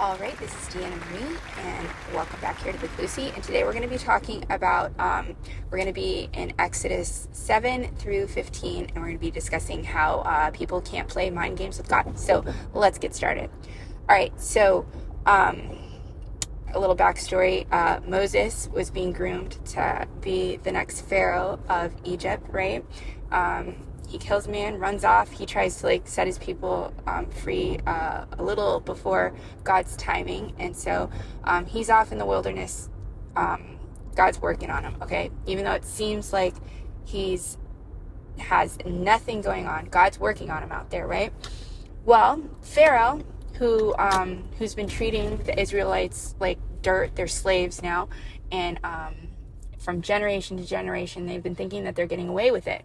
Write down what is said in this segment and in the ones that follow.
All right, this is Deanna Marie, and welcome back here to Big Lucy. And today we're going to be talking about, we're going to be in Exodus 7 through 15, and we're going to be discussing how people can't play mind games with God. So let's get started. All right, so a little backstory. Moses was being groomed to be the next Pharaoh of Egypt, right? He kills a man, runs off. He tries to set his people free a little before God's timing. And so he's off in the wilderness. God's working on him, okay? Even though it seems like has nothing going on, God's working on him out there, right? Well, Pharaoh, who's been treating the Israelites like dirt, they're slaves now. And from generation to generation, they've been thinking that they're getting away with it.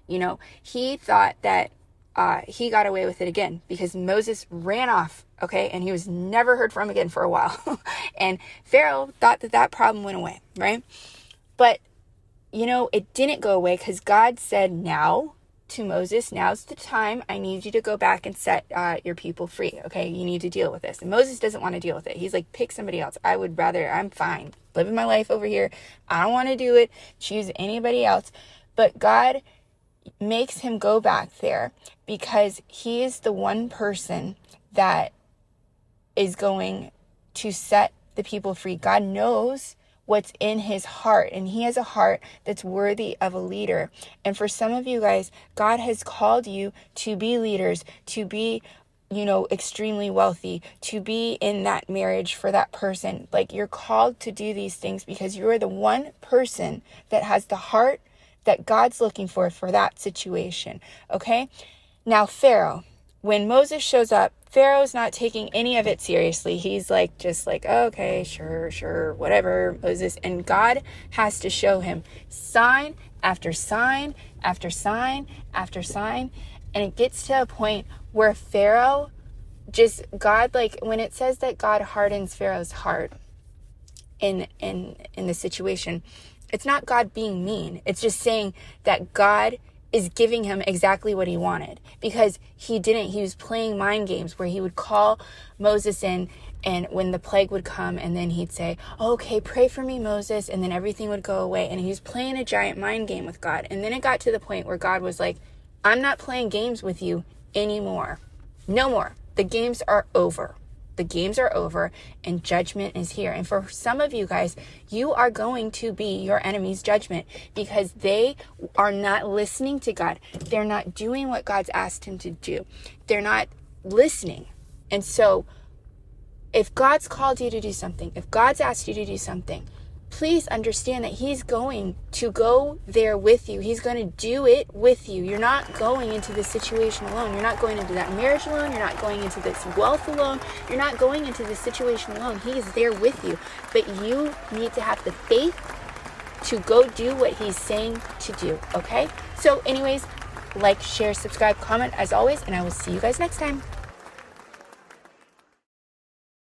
You know, he thought that he got away with it again because Moses ran off, okay? And he was never heard from again for a while. And Pharaoh thought that problem went away, right? But, it didn't go away because God said now to Moses, now's the time. I need you to go back and set your people free, okay? You need to deal with this. And Moses doesn't want to deal with it. He's like, pick somebody else. I'm fine. Living my life over here. I don't want to do it. Choose anybody else. But God makes him go back there because he is the one person that is going to set the people free. God knows what's in his heart, and he has a heart that's worthy of a leader. And for some of you guys, God has called you to be leaders, to be extremely wealthy, to be in that marriage for that person. You're called to do these things because you are the one person that has the heart that God's looking for that situation, okay? Now, Pharaoh, when Moses shows up, Pharaoh's not taking any of it seriously. He's just okay, sure, whatever, Moses. And God has to show him sign after sign after sign after sign. And it gets to a point where Pharaoh when it says that God hardens Pharaoh's heart in the situation, it's not God being mean. It's just saying that God is giving him exactly what he wanted because he was playing mind games where he would call Moses in, and when the plague would come, and then he'd say, okay, pray for me, Moses. And then everything would go away. And he was playing a giant mind game with God. And then it got to the point where God was like, I'm not playing games with you anymore. No more. The games are over. The games are over and judgment is here. And for some of you guys, you are going to be your enemy's judgment because they are not listening to God. They're not doing what God's asked him to do. They're not listening. And so if God's called you to do something, if God's asked you to do something, please understand that he's going to go there with you. He's going to do it with you. You're not going into this situation alone. You're not going into that marriage alone. You're not going into this wealth alone. You're not going into this situation alone. He is there with you. But you need to have the faith to go do what he's saying to do, okay? So anyways, share, subscribe, comment as always, and I will see you guys next time.